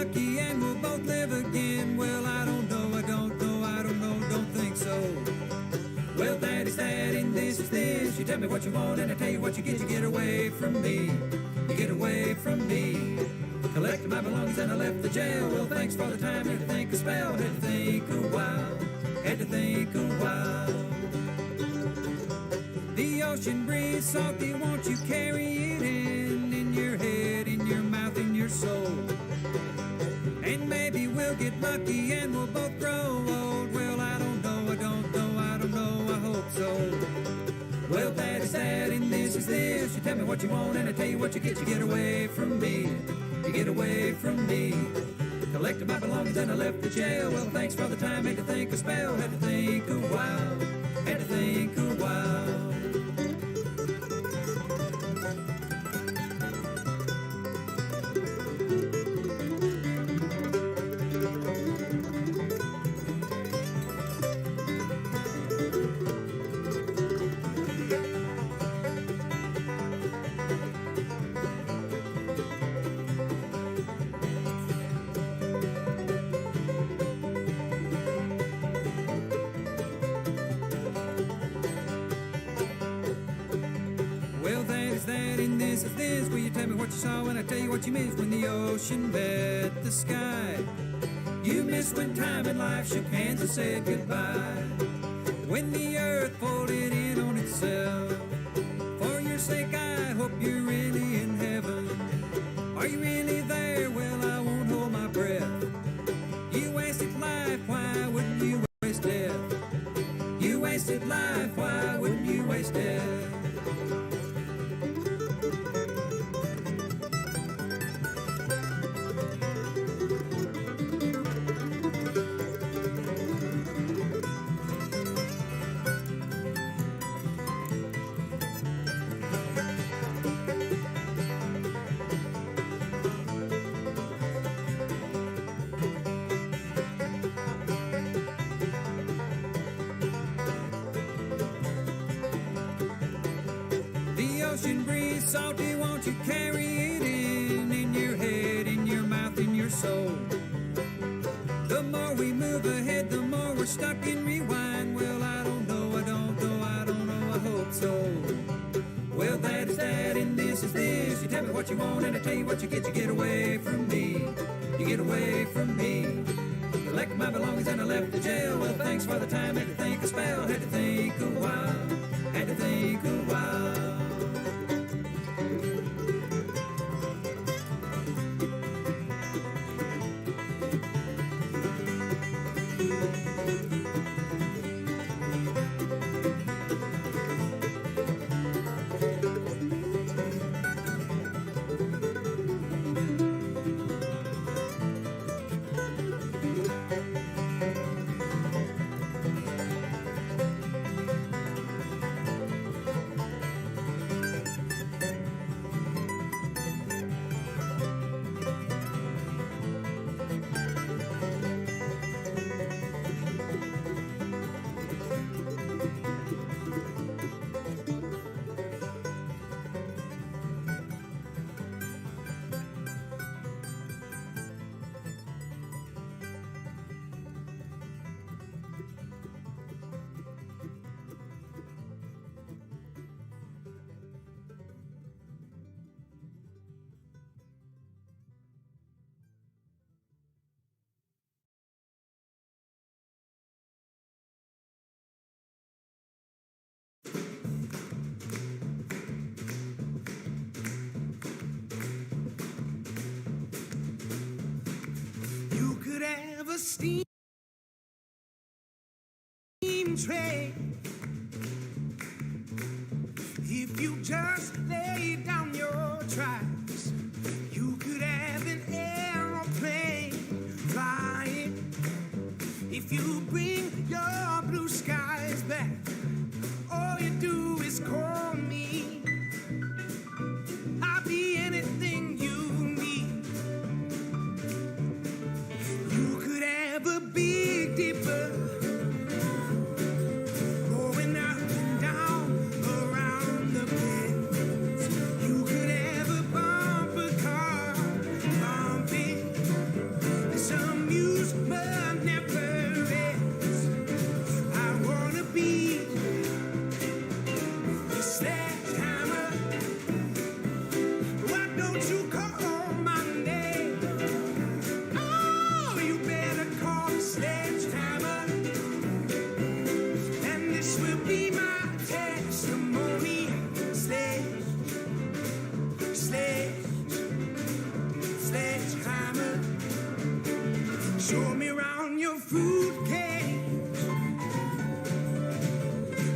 lucky and we'll both live again. Well, I don't know, I don't know, I don't know, don't think so. Well, that is that and this is this. You tell me what you want and I tell you what you get away from me. You get away from me. Collected my belongings and I left the jail. Well, thanks for the time, had to think a spell, had to think a while, had to think a while. The ocean breeze salty, won't you carry it in your head, in your mouth, in your soul? And maybe we'll get lucky and we'll both grow old. Well, I don't know, I don't know, I don't know, I hope so. Well, that is that and this is this. You tell me what you want and I tell you what you get away from me. You get away from me. Collected my belongings and I left the jail. Well, thanks for the time, had to think a spell, had to think a while, had to think a while. Well, that is that and this is this. Will you tell me what you saw and I tell you what you missed when the ocean met the sky? You missed when time and life shook hands and said goodbye. When the earth folded in on itself. For your sake I hope you're really in heaven. Are you really there? Well, I won't hold my breath. You wasted life, why wouldn't you waste death? You wasted life, why wouldn't you waste death? The ocean breeze salty, won't you carry it in your head, in your mouth, in your soul? The more we move ahead, the more we're stuck in rewind. Well, I don't know, I don't know, I don't know, I hope so. Well, that is that and this is this. You tell me what you want and I tell you what you get away from me. You get away from me. Collected my belongings and I left the jail. Well, thanks for the time, had to think a spell, had to think a while, had to think a while. A steam train if you just lay down your tracks. You could have an aeroplane flying if you bring your blue skies back. All you do is call me. I'll be anything you need. You could have a big dipper going up and down around the bend. You could have a Show me around your fruitcake,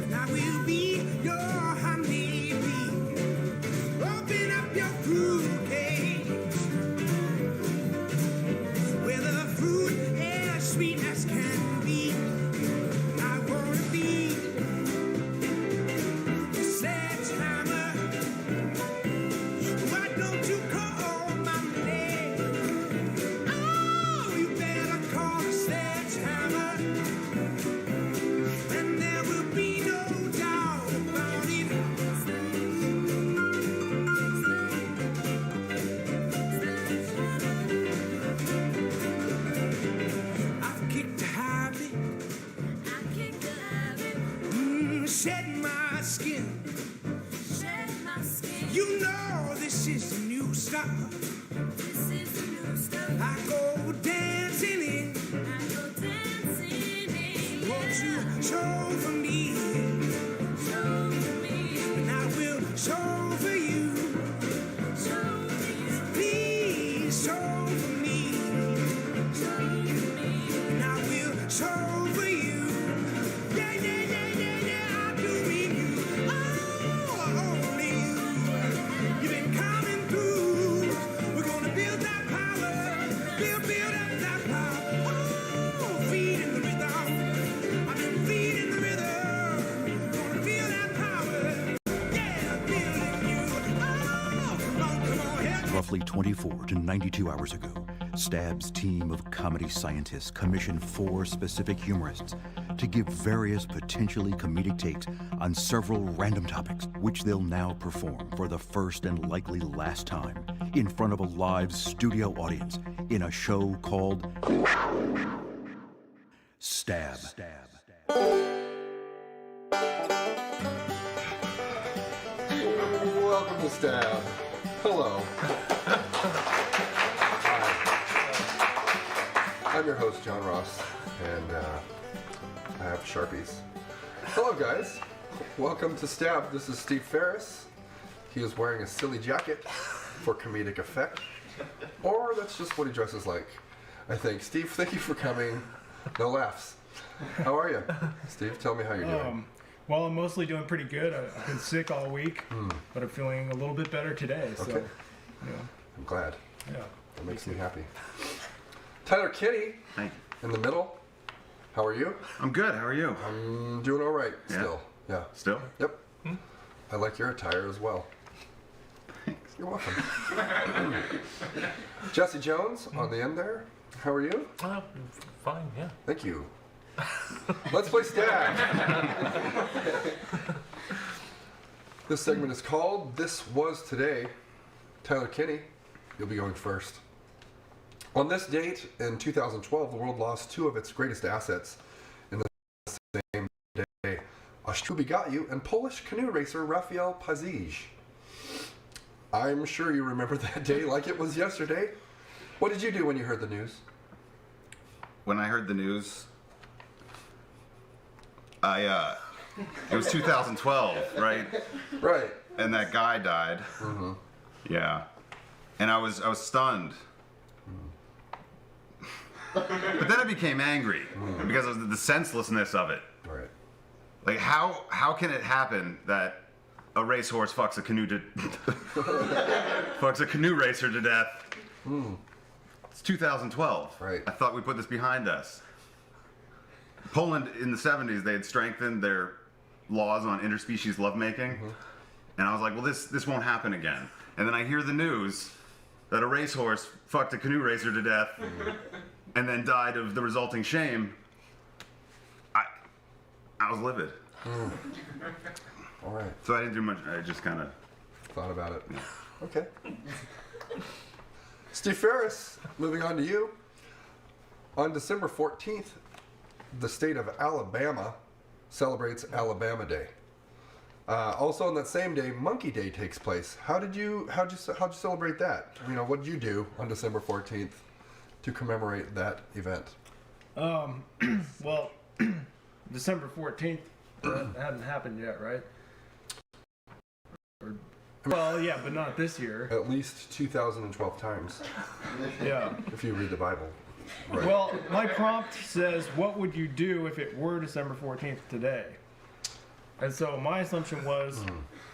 and I will be your honeybee. Open up your fruitcake, where the fruit as sweet as can be. I wanna be the sledgehammer. Why don't you call my name? Oh, you better call the sledgehammer, and there will be no doubt about it. I've kicked a habit, shed my skin. You know this is the new stuff. I go dancing in. Won't you show for me? And I will show for you. Please show for me. And I will show for you. Yeah, yeah, yeah, yeah, yeah, I do mean you. Oh, only you. You've been coming through. We're gonna build that power. Build up that power. Oh, feed in the rhythm. I've been feeding the rhythm. Gonna feel that power. Yeah, building you. Oh, come on, help. Roughly 24 to 92 hours ago, Stab's team of comedy scientists commissioned 4 specific humorists to give various potentially comedic takes on several random topics, which they'll now perform for the first and likely last time in front of a live studio audience in a show called Stab. Welcome to Stab. Hello. Hi. I'm your host, John Ross, and I have Sharpies. Hello, guys. Welcome to Stab. This is Steve Ferris. He is wearing a silly jacket for comedic effect, or that's just what he dresses like, I think. Steve, thank you for coming. No laughs. How are you? Steve, tell me how you're doing. Well, I'm mostly doing pretty good. I've been sick all week, but I'm feeling a little bit better today. So, Okay. yeah, I'm glad. yeah. That makes me happy. Tyler Kinney, Thank you. in the middle. How are you? I'm good. How are you? I'm doing all right Yeah? still. Yeah. Still? Yep. I like your attire as well. Thanks. You're welcome. Jesse Jones on the end there. How are you? Fine, yeah. Thank you. Let's play Stab. This segment is called This Was Today. Tyler Kinney, you'll be going first. On this date in 2012, the world lost 2 of its greatest assets in the same day. Who begot you and Polish canoe racer Rafael Pazij. I'm sure you remember that day like it was yesterday. What did you do when you heard the news? When I heard the news, it was 2012, right? Right. And that guy died. Mm-hmm. Yeah. And I was stunned. But then I became angry because of the senselessness of it. Right. Like, how can it happen that a racehorse fucks a canoe racer to death? It's 2012. Right. I thought we put this behind us. Poland in the 70s, they had strengthened their laws on interspecies lovemaking. And I was like, well, this won't happen again. And then I hear the news that a racehorse fucked a canoe racer to death and then died of the resulting shame. I was livid. All right. So I didn't do much. I just kind of... Thought about it. Okay. Steve Ferris, moving on to you. On December 14th, the state of Alabama celebrates Alabama Day. Also on that same day, Monkey Day takes place. How'd you celebrate that? You know, what did you do on December 14th to commemorate that event? Well, December 14th, that hadn't happened yet, right? Well, yeah, but not this year. At least 2012 times, Yeah. if you read the Bible. Right. Well, my prompt says, what would you do if it were December 14th today? And so my assumption was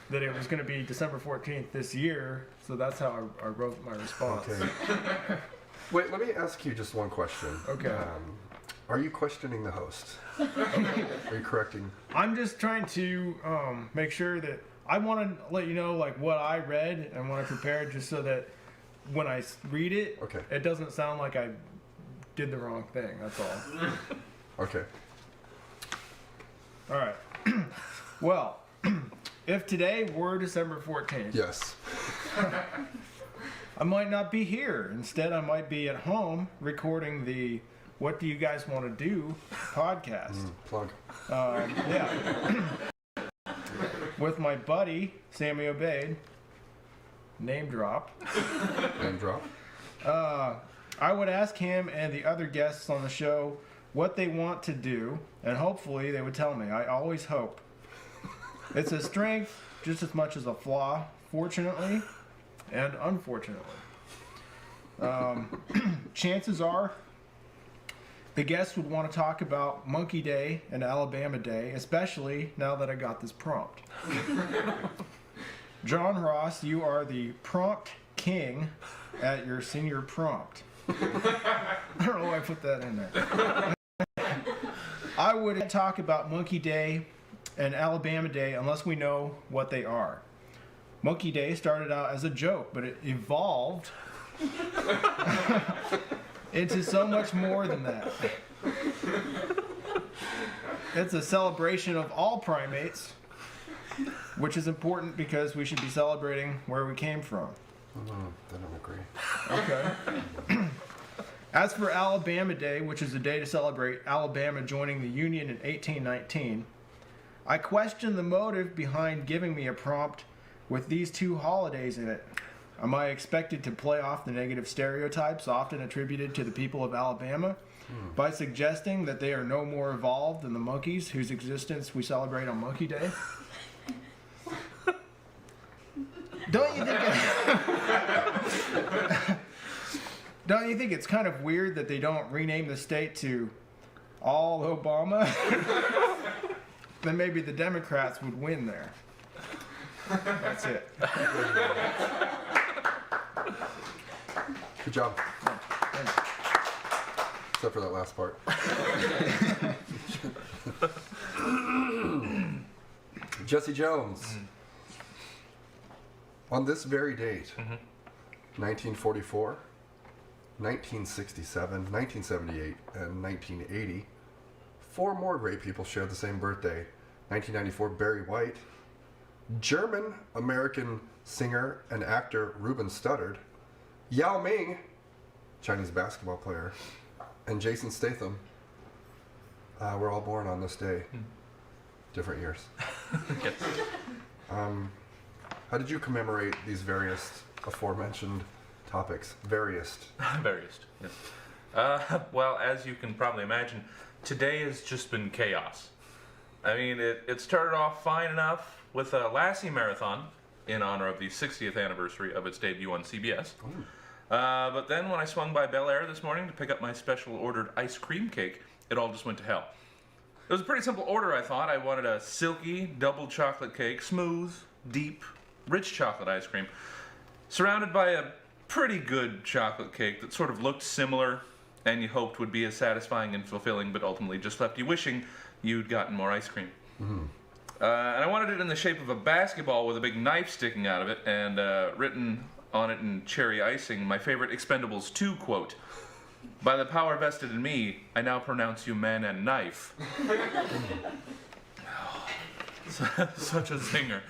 that it was going to be December 14th this year, so that's how I wrote my response. Okay. Wait, let me ask you just one question. Okay. Are you questioning the host? Are you correcting? I'm just trying to make sure that I want to let you know like what I read and what I prepared, just so that when I read it, Okay. it doesn't sound like I did the wrong thing. That's all. Okay. All right. Well, if today were December 14th, Yes. I might not be here. Instead, I might be at home recording the "What Do You Guys Want to Do" podcast. Plug. Yeah. With my buddy, Sammy Obeid. Name drop. Name drop. I would ask him and the other guests on the show what they want to do, and hopefully they would tell me. I always hope. It's a strength just as much as a flaw, fortunately and unfortunately. Chances are the guests would want to talk about Monkey Day and Alabama Day, especially now that I got this prompt. John Ross, you are the prompt king at your senior prompt. I don't know why I put that in there. I would talk about Monkey Day and Alabama Day unless we know what they are. Monkey Day started out as a joke, but it evolved into so much more than that. It's a celebration of all primates, which is important because we should be celebrating where we came from. I don't agree. Okay. As for Alabama Day, which is a day to celebrate Alabama joining the Union in 1819, I question the motive behind giving me a prompt with these two holidays in it. Am I expected to play off the negative stereotypes often attributed to the people of Alabama by suggesting that they are no more evolved than the monkeys whose existence we celebrate on Monkey Day? Don't you think it's kind of weird that they don't rename the state to All Obama? Then maybe the Democrats would win there. That's it. Good job. Except for that last part. Jesse Jones. On this very date, 1944, 1967, 1978, and 1980, four more great people shared the same birthday. 1994, Barry White, German-American singer and actor Ruben Studdard, Yao Ming, Chinese basketball player, and Jason Statham were all born on this day. Different years. Yes. How did you commemorate these various aforementioned topics? Various. Various. Yes. Well, as you can probably imagine, today has just been chaos. I mean, it started off fine enough with a Lassie Marathon in honor of the 60th anniversary of its debut on CBS. But then when I swung by Bel Air this morning to pick up my special ordered ice cream cake, it all just went to hell. It was a pretty simple order, I thought. I wanted a silky double chocolate cake, smooth, deep, rich chocolate ice cream, surrounded by a pretty good chocolate cake that sort of looked similar and you hoped would be as satisfying and fulfilling, but ultimately just left you wishing you'd gotten more ice cream. And I wanted it in the shape of a basketball with a big knife sticking out of it, and written on it in cherry icing, my favorite Expendables 2 quote: "By the power vested in me, I now pronounce you man and knife." Such a zinger.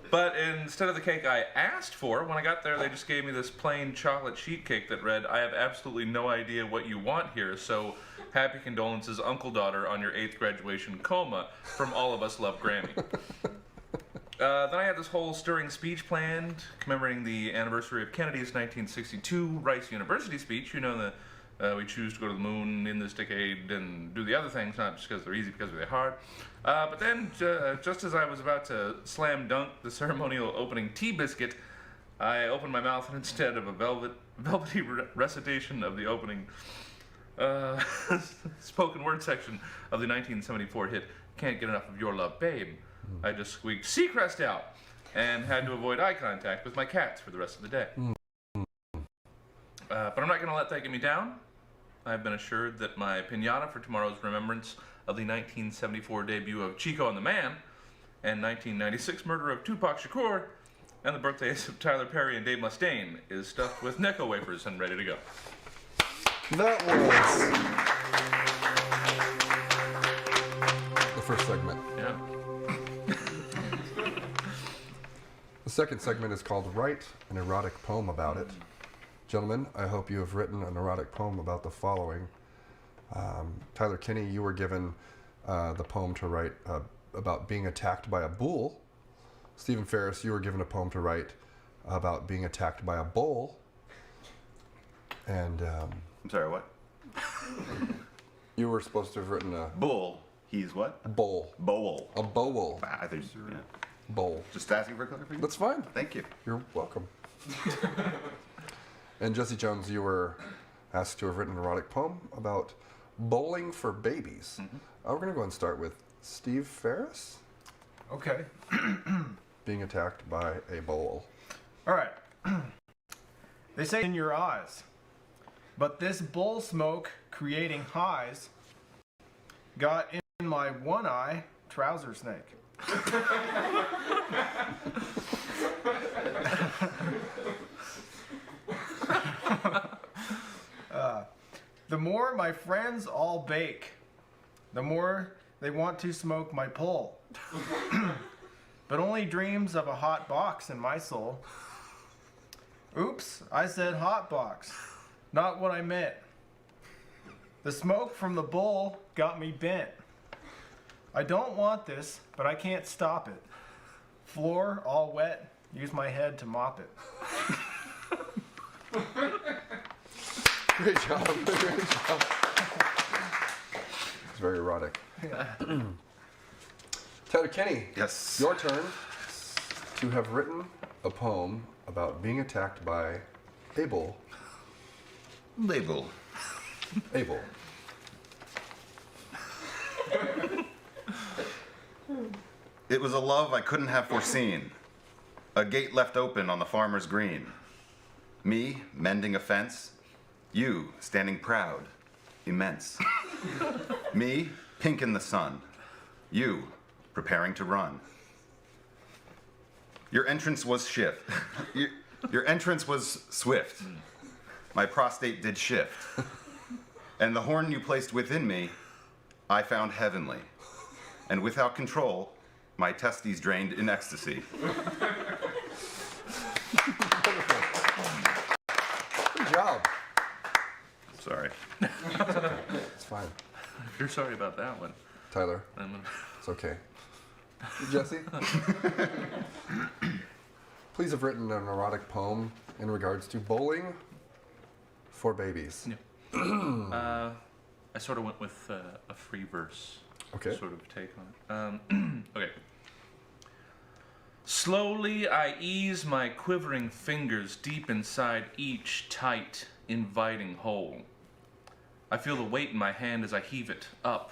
But instead of the cake I asked for, when I got there, they just gave me this plain chocolate sheet cake that read, "I have absolutely no idea what you want here, so happy condolences, Uncle Daughter, on your 8th graduation coma. From all of us, love, Grammy." Then I had this whole stirring speech planned, commemorating the anniversary of Kennedy's 1962 Rice University speech. You know, we choose to go to the moon in this decade and do the other things, not just because they're easy, because they're hard. But then, just as I was about to slam dunk the ceremonial opening tea biscuit, I opened my mouth and instead of a velvety recitation of the opening spoken word section of the 1974 hit Can't Get Enough of Your Love, Babe, I just squeaked Seacrest out and had to avoid eye contact with my cats for the rest of the day. But I'm not going to let that get me down. I've been assured that my piñata for tomorrow's remembrance of the 1974 debut of Chico and the Man and 1996 murder of Tupac Shakur and the birthdays of Tyler Perry and Dave Mustaine is stuffed with Necco wafers and ready to go. That was the first segment. Yeah. The second segment is called Write an Erotic Poem About It. Gentlemen, I hope you have written an erotic poem about the following. Tyler Kinney, you were given the poem to write about being attacked by a bull. Stephen Ferris, you were given a poem to write about being attacked by a bull. And I'm sorry, what? you were supposed to have written a Bull. He's what? bull. Bowl. A bowl. I think, yeah. Bowl. Just asking for clarification? That's fine. Thank you. You're welcome. And Jesse Jones, you were asked to have written an erotic poem about bowling for babies. We're going to go and start with Steve Ferris Okay. being attacked by a bowl. All right. They say in your eyes, but this bowl smoke creating highs got in my one eye trouser snake. The more my friends all bake, the more they want to smoke my pole. But only dreams of a hot box in my soul. Oops, I said hot box, not what I meant. The smoke from the bowl got me bent. I don't want this, but I can't stop it. Floor all wet, use my head to mop it. Great job. Great job. It's very erotic. Tyler Kenny, Yes. your turn to have written a poem about being attacked by a bull. Label. Abel. It was a love I couldn't have foreseen. A gate left open on the farmer's green. Me, mending a fence. You, standing proud, immense. Me, pink in the sun. You, preparing to run. Your entrance was shift. Your entrance was swift. My prostate did shift. And the horn you placed within me, I found heavenly. And without control, my testes drained in ecstasy. Good job. Sorry. It's fine. If you're sorry about that one, Tyler, I'm gonna... it's okay. Jesse? Please have written an erotic poem in regards to bowling for babies. Yeah. I sort of went with a free verse Okay. sort of take on it. Okay. Slowly I ease my quivering fingers deep inside each tight, inviting hole. I feel the weight in my hand as I heave it up,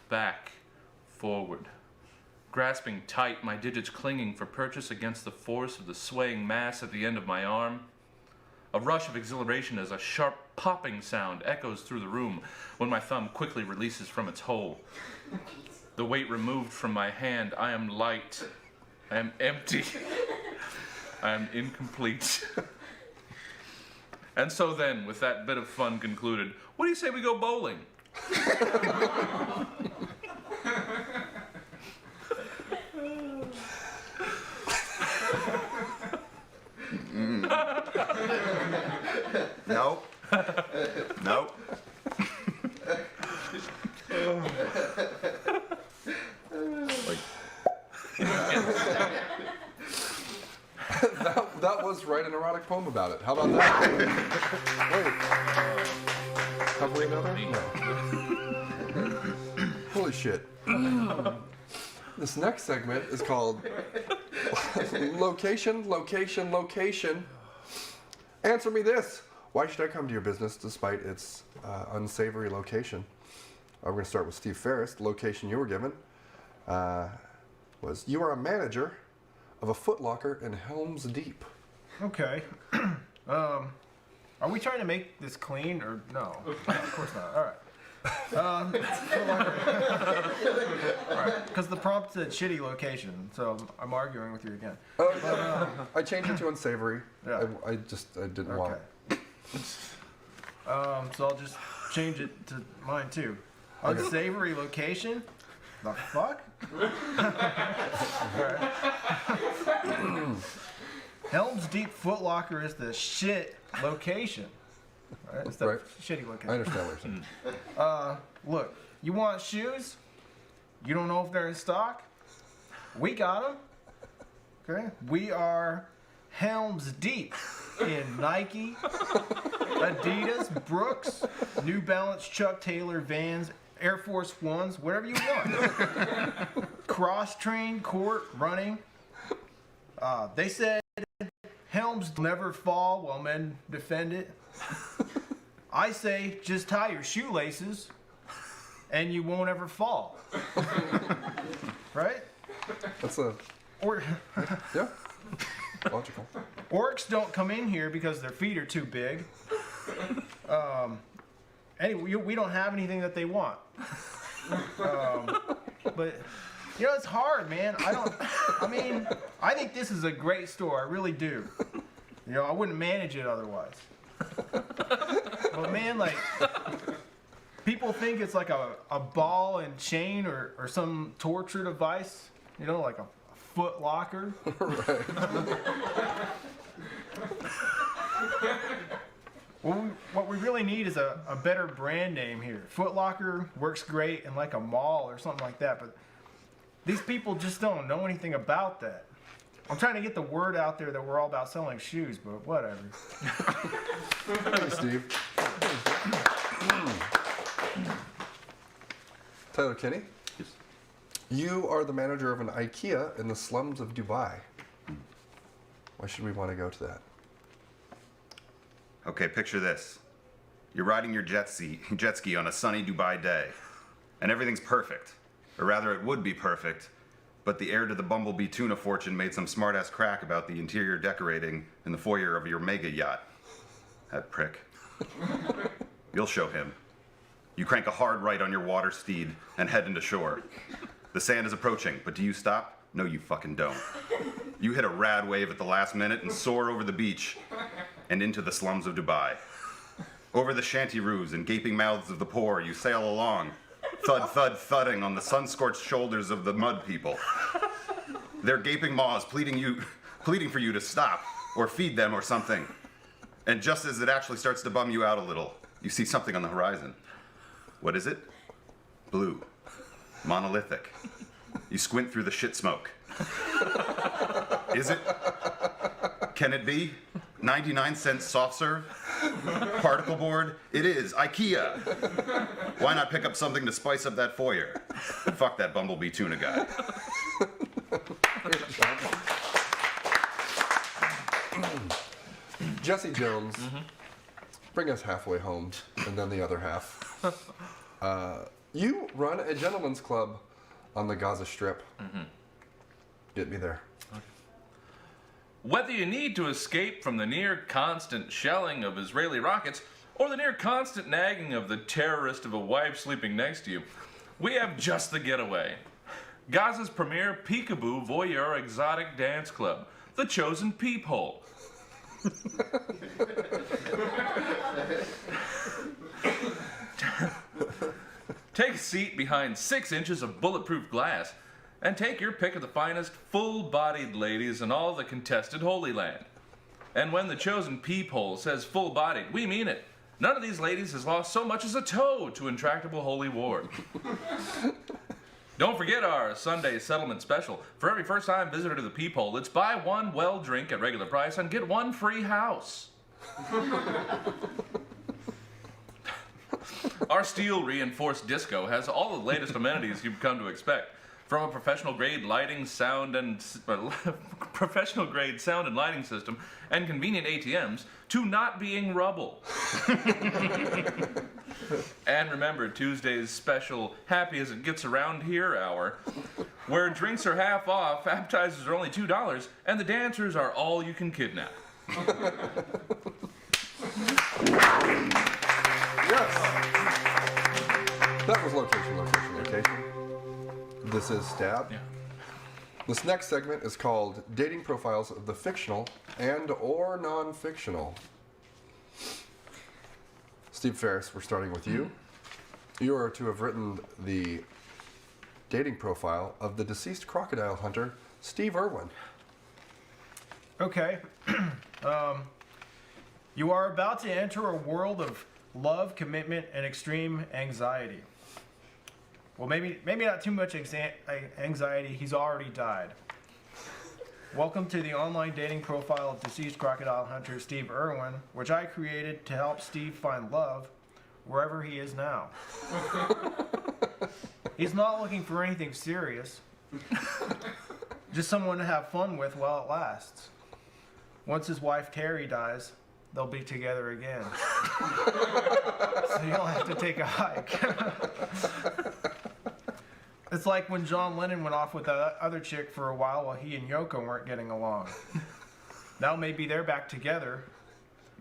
back, forward. Grasping tight, my digits clinging for purchase against the force of the swaying mass at the end of my arm. A rush of exhilaration as a sharp popping sound echoes through the room when my thumb quickly releases from its hole. The weight removed from my hand, I am light. I am empty. I am incomplete. And so then, with that bit of fun concluded, what do you say we go bowling? Nope. Nope. That was write an erotic poem about it. How about that? Wait. Have we another? No. Holy shit. This next segment is called Location, Location, Location, Answer me this. Why should I come to your business despite its unsavory location? We're going to start with Steve Ferris. The location you were given was you are a manager of a Foot Locker in Helms Deep. Okay. Are we trying to make this clean or no? Of course not. All right. Because the prompt said shitty location, so I'm arguing with you again. I changed it to unsavory. Yeah. I didn't want it. So I'll just change it to mine too. Unsavory location? The fuck? Alright. Helms Deep Foot Locker is the shit location. Right? It's the Right. shitty location. I understand what you're saying. Look, you want shoes? You don't know if they're in stock? We got them. Okay? We are Helms Deep in Nike, Adidas, Brooks, New Balance, Chuck Taylor, Vans, Air Force Ones, whatever you want. Cross-train, court, running. They said helms never fall while men defend it. I say just tie your shoelaces and you won't ever fall. Right? That's a, Or yeah, logical. orcs don't come in here because their feet are too big. Anyway, we don't have anything that they want. But you know, it's hard, man. I think this is a great store. I really do. You know, I wouldn't manage it otherwise. But man, like, people think it's like a ball and chain or some torture device. You know, like a Foot Locker. What we really need is a better brand name here. Foot Locker works great in like a mall or something like that, but these people just don't know anything about that. I'm trying to get the word out there that we're all about selling shoes, but whatever. Hey, Steve. Tyler Kinney? Yes. You are the manager of an IKEA in the slums of Dubai. Why should we want to go to that? Okay, picture this. You're riding your jet ski on a sunny Dubai day, and everything's perfect. Or rather, it would be perfect, but the heir to the Bumblebee tuna fortune made some smart-ass crack about the interior decorating in the foyer of your mega yacht. That prick. You'll show him. You crank a hard right on your water steed and head into shore. The sand is approaching, but do you stop? No, you fucking don't. You hit a rad wave at the last minute and soar over the beach and into the slums of Dubai. Over the shanty roofs and gaping mouths of the poor, you sail along, thud, thud, thudding on the sun-scorched shoulders of the mud people. Their gaping maws pleading for you to stop or feed them or something. And just as it actually starts to bum you out a little, you see something on the horizon. What is it? Blue. Monolithic. You squint through the shit smoke. Is it? Can it be? 99-cent soft serve? Particle board? It is. IKEA. Why not pick up something to spice up that foyer? Fuck that Bumblebee tuna guy. Jesse Jones, bring us halfway home, and then the other half. You run a gentleman's club on the Gaza Strip. Get me there. Whether you need to escape from the near constant shelling of Israeli rockets or the near constant nagging of the terrorist of a wife sleeping next to you, we have just the getaway. Gaza's premier peekaboo voyeur exotic dance club, the Chosen Peephole. Take a seat behind 6 inches of bulletproof glass and take your pick of the finest full-bodied ladies in all the contested Holy Land. And when the Chosen Peephole says full-bodied, we mean it. None of these ladies has lost so much as a toe to intractable holy war. Don't forget our Sunday settlement special. For every first-time visitor to the Peephole, it's buy one well drink at regular price and get one free house. Our steel-reinforced disco has all the latest amenities you've come to expect. From a professional-grade lighting, sound, and professional grade sound and lighting system, and convenient ATMs to not being rubble. And remember Tuesday's special Happy as It Gets Around Here hour, where drinks are half off, appetizers are only $2, and the dancers are all you can kidnap. Yes. That was location. This is Stab. Yeah. This next segment is called Dating Profiles of the Fictional and or Non-Fictional. Steve Ferris, we're starting with you. You are to have written the dating profile of the deceased crocodile hunter, Steve Irwin. Okay. You are about to enter a world of love, commitment, and extreme anxiety. Well, maybe not too much anxiety. He's already died. Welcome to the online dating profile of deceased crocodile hunter Steve Irwin, which I created to help Steve find love wherever he is now. He's not looking for anything serious, just someone to have fun with while it lasts. Once his wife Terry dies, they'll be together again. So you'll have to take a hike. It's like when John Lennon went off with that other chick for a while he and Yoko weren't getting along. Now maybe they're back together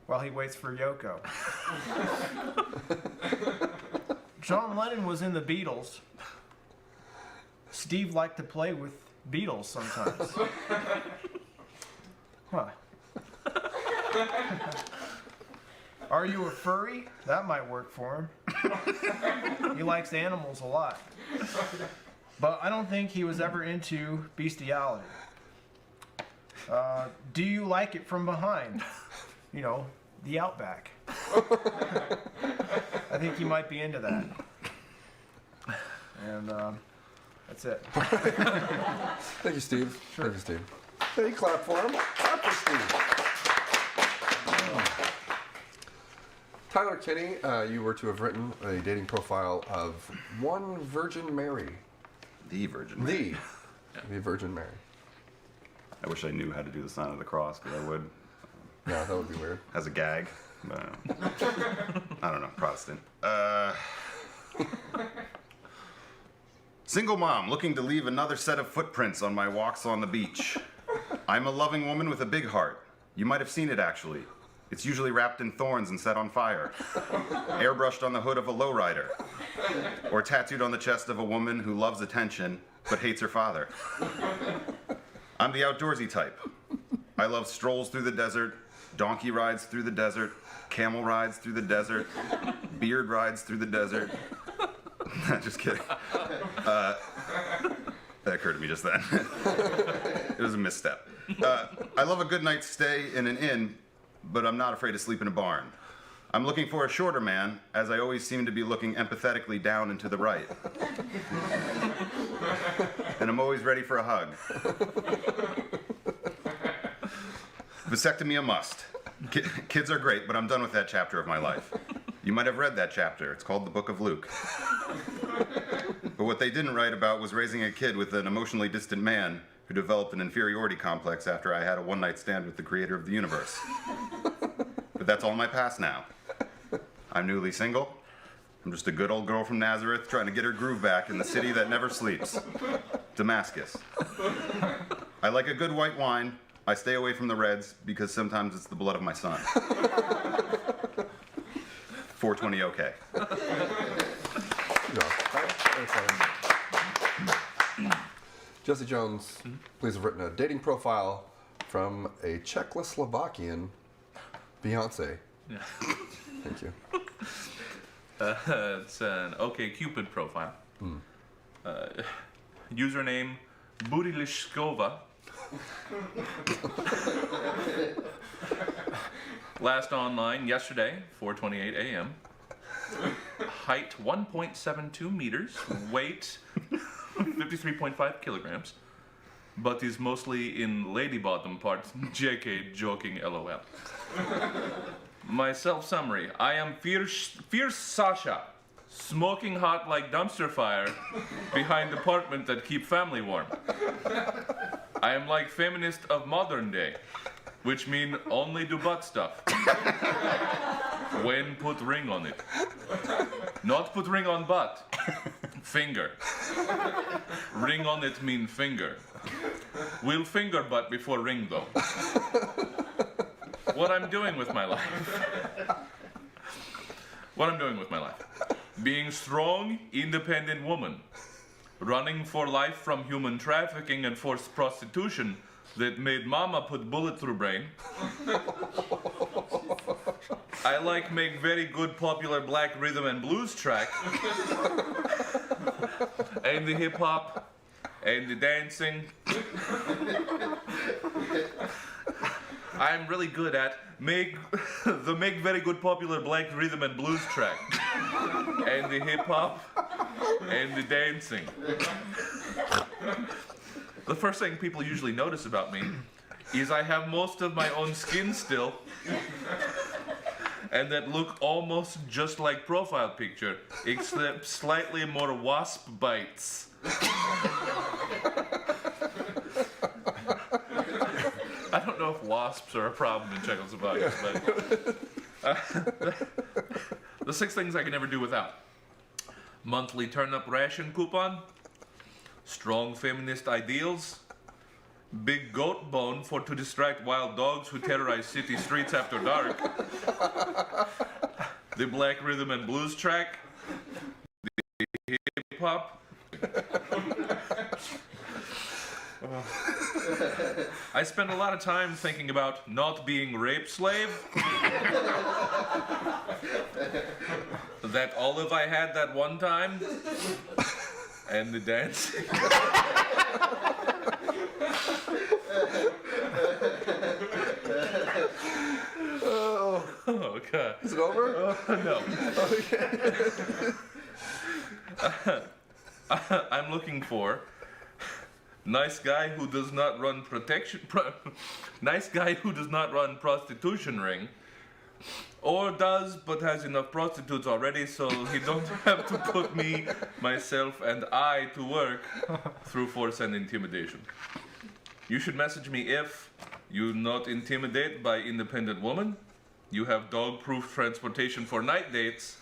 while he waits for Yoko. John Lennon was in the Beatles. Steve liked to play with Beatles sometimes. Huh. Are you a furry? That might work for him. He likes animals a lot. But I don't think he was ever into bestiality. Do you like it from behind? You know, the outback. I think he might be into that. And that's it. Thank you, Steve. Sure. Thank you, Steve. Hey, clap for him. Clap for Steve. Tyler Kinney, you were to have written a dating profile of one Virgin Mary. The Virgin Mary. The Virgin Mary. I wish I knew how to do the sign of the cross, because I would. Yeah, that would be weird. As a gag. But, I don't know, Protestant. Single mom looking to leave another set of footprints on my walks on the beach. I'm a loving woman with a big heart. You might have seen it, actually. It's usually wrapped in thorns and set on fire. Airbrushed on the hood of a lowrider. Or tattooed on the chest of a woman who loves attention but hates her father. I'm the outdoorsy type. I love strolls through the desert, donkey rides through the desert, camel rides through the desert, beard rides through the desert. Just kidding. That occurred to me just then. It was a misstep. I love a good night's stay in an inn, but I'm not afraid to sleep in a barn. I'm looking for a shorter man, as I always seem to be looking empathetically down and to the right. And I'm always ready for a hug. Vasectomy a must. Kids are great, but I'm done with that chapter of my life. You might have read that chapter. It's called the Book of Luke. But what they didn't write about was raising a kid with an emotionally distant man who developed an inferiority complex after I had a one-night stand with the creator of the universe. But that's all my past now. I'm newly single. I'm just a good old girl from Nazareth trying to get her groove back in the city that never sleeps, Damascus. I like a good white wine. I stay away from the reds because sometimes it's the blood of my son. 420 okay. Jesse Jones, please have written a dating profile from a Czechoslovakian Beyonce. Yeah. Thank you. It's an OkCupid profile. Username Budilishkova. Last online yesterday, 4:28 a.m. Height 1.72 meters. Weight 53.5 kilograms. But is mostly in lady bottom parts. JK, joking, LOL. My self-summary. I am fierce Sasha. Smoking hot like dumpster fire behind apartment that keep family warm. I am like feminist of modern day, which mean only do butt stuff. When put ring on it. Not put ring on butt. Finger. Ring on it mean finger. We'll finger butt before ring though. What I'm doing with my life. What I'm doing with my life. Being strong, independent woman. Running for life from human trafficking and forced prostitution that made mama put bullet through brain. I like make very good popular black rhythm and blues track. And the hip hop and the dancing. I'm really good at make very good popular black rhythm and blues track. And the hip hop and the dancing. The first thing people usually notice about me is I have most of my own skin still, and that look almost just like profile picture, except slightly more wasp bites. I don't know if wasps are a problem in Czechoslovakia, but the 6 things I can never do without. Monthly turnip ration coupon, strong feminist ideals, big goat bone for to distract wild dogs who terrorize city streets after dark, the black rhythm and blues track, the hip hop. I spend a lot of time thinking about not being rape slave. That olive I had that one time. And the dancing. Oh, God. Is it over? No. I'm looking for nice guy who does not run nice guy who does not run prostitution ring, or does but has enough prostitutes already, so he don't have to put me, myself, and I to work through force and intimidation. You should message me if you not intimidated by independent woman, you have dog-proof transportation for night dates,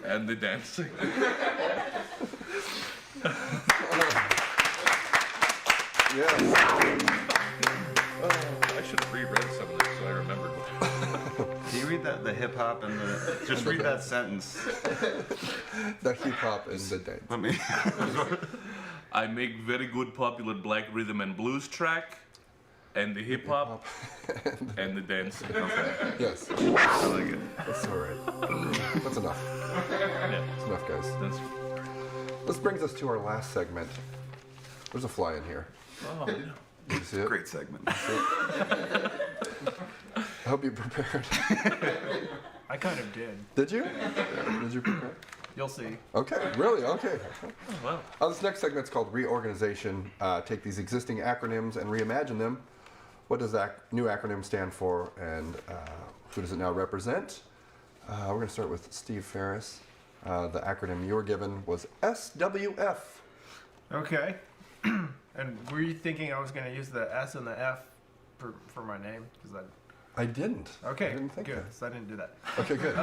and the dancing. Yes. I should have reread some of this so I remembered. Can you read the hip hop and the? Just read that sentence. The hip hop and the dance. Let me. I make very good popular black rhythm and blues track, and the hip hop, and the dancing. Okay. Yes. I like it. That's all right. That's enough. Yeah, That's enough, guys. that's. This brings us to our last segment. There's a fly in here. Oh, yeah. You see it? Great segment. I hope you prepared. I kind of did. Did you? Did you prepare? You'll see. Okay, really? Okay. Well, This next segment's called Reorganization. Take these existing acronyms and reimagine them. What does that new acronym stand for, and who does it now represent? We're going to start with Steve Ferris. The acronym you were given was SWF. Okay. And were you thinking I was going to use the S and the F for my name? I didn't. Okay, I didn't think good. that. So I didn't do that. Okay, good.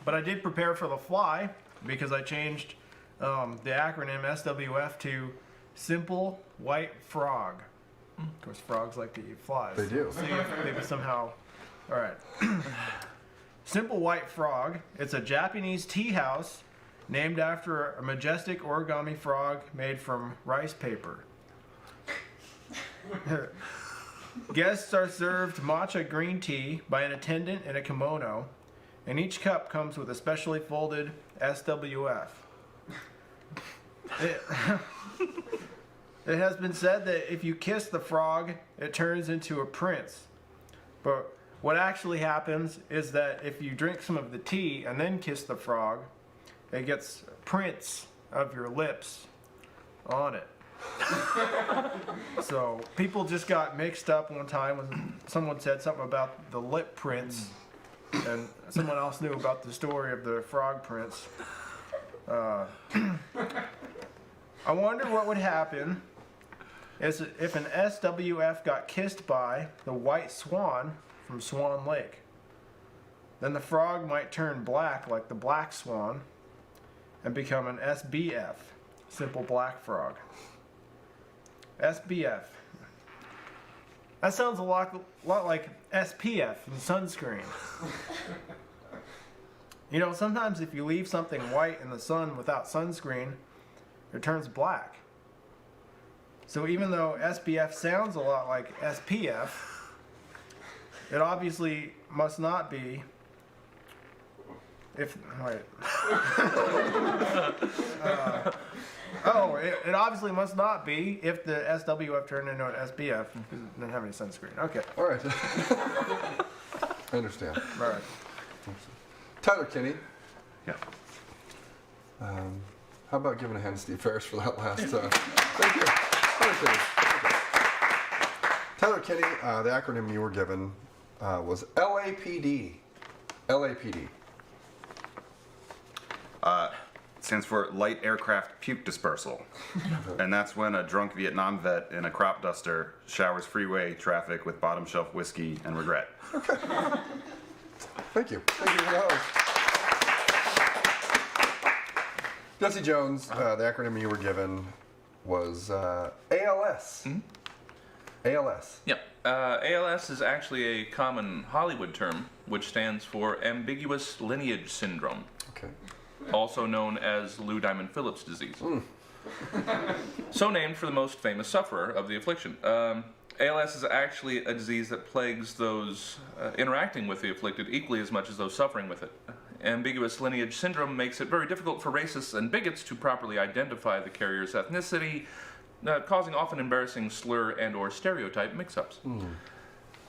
But I did prepare for the fly because I changed the acronym SWF to Simple White Frog. Of course, frogs like to eat flies. They do. See if maybe somehow. All right. Simple White Frog. It's a Japanese tea house named after a majestic origami frog made from rice paper. Guests are served matcha green tea by an attendant in a kimono, and each cup comes with a specially folded SWF. It has been said that if you kiss the frog, it turns into a prince. But what actually happens is that if you drink some of the tea and then kiss the frog, it gets prints of your lips on it. So people just got mixed up one time when someone said something about the lip prints, and someone else knew about the story of the frog prints. I wonder what would happen is if an SWF got kissed by the white swan from Swan Lake. Then the frog might turn black like the black swan and become an SBF, simple black frog. SBF. That sounds a lot like SPF in sunscreen. You know, sometimes if you leave something white in the sun without sunscreen, it turns black. So even though SPF sounds a lot like SPF, it obviously must not be if, wait. It obviously must not be if the SWF turned into an SPF because it didn't have any sunscreen. Okay. All right. I understand. All right. Tyler Kinney, Yeah. how about giving a hand to Steve Ferris for that last? Thank you. Tyler Kinney, the acronym you were given was LAPD. LAPD. Stands for Light Aircraft Puke Dispersal. And that's when a drunk Vietnam vet in a crop duster showers freeway traffic with bottom shelf whiskey and regret. Thank you. Thank you for the host. Jesse Jones, the acronym you were given was ALS. ALS. Yep. ALS is actually a common Hollywood term, which stands for ambiguous lineage syndrome, Okay. also known as Lou Diamond Phillips disease. So named for the most famous sufferer of the affliction. ALS is actually a disease that plagues those interacting with the afflicted equally as much as those suffering with it. Ambiguous lineage syndrome makes it very difficult for racists and bigots to properly identify the carrier's ethnicity, causing often embarrassing slur and or stereotype mix-ups.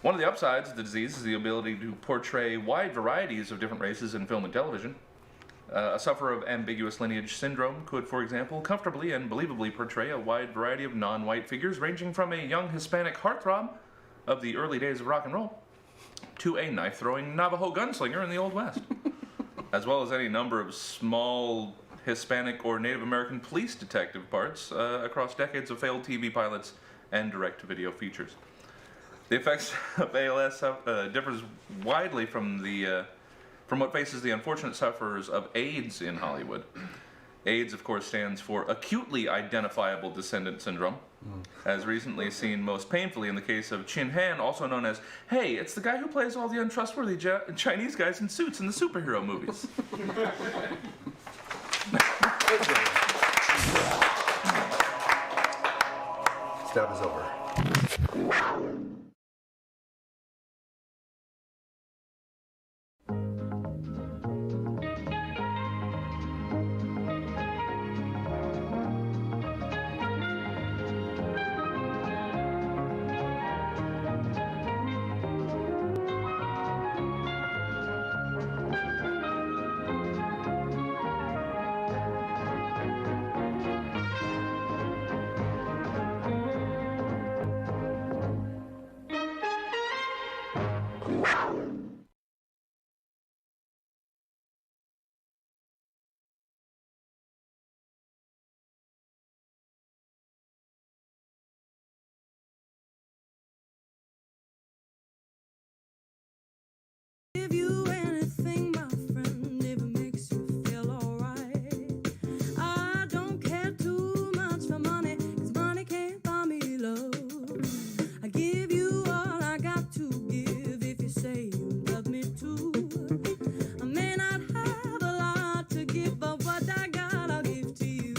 One of the upsides of the disease is the ability to portray wide varieties of different races in film and television. A sufferer of ambiguous lineage syndrome could, for example, comfortably and believably portray a wide variety of non-white figures, ranging from a young Hispanic heartthrob of the early days of rock and roll to a knife-throwing Navajo gunslinger in the Old West, as well as any number of small Hispanic or Native American police detective parts across decades of failed TV pilots and direct-to-video features. The effects of ALS differs widely from what faces the unfortunate sufferers of AIDS in Hollywood. AIDS, of course, stands for Acutely Identifiable Descendant Syndrome, as recently seen most painfully in the case of Chin Han, also known as, hey, it's the guy who plays all the untrustworthy Chinese guys in suits in the superhero movies. Stab is over. Give you anything, my friend, if it makes you feel alright. I don't care too much for money, 'cause money can't buy me love. I give you all I got to give if you say you love me too. I may not have a lot to give, but what I got I'll give to you.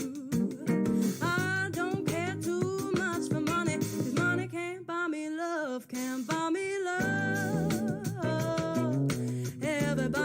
I don't care too much for money, 'cause money can't buy me love, can't buy me love. Everybody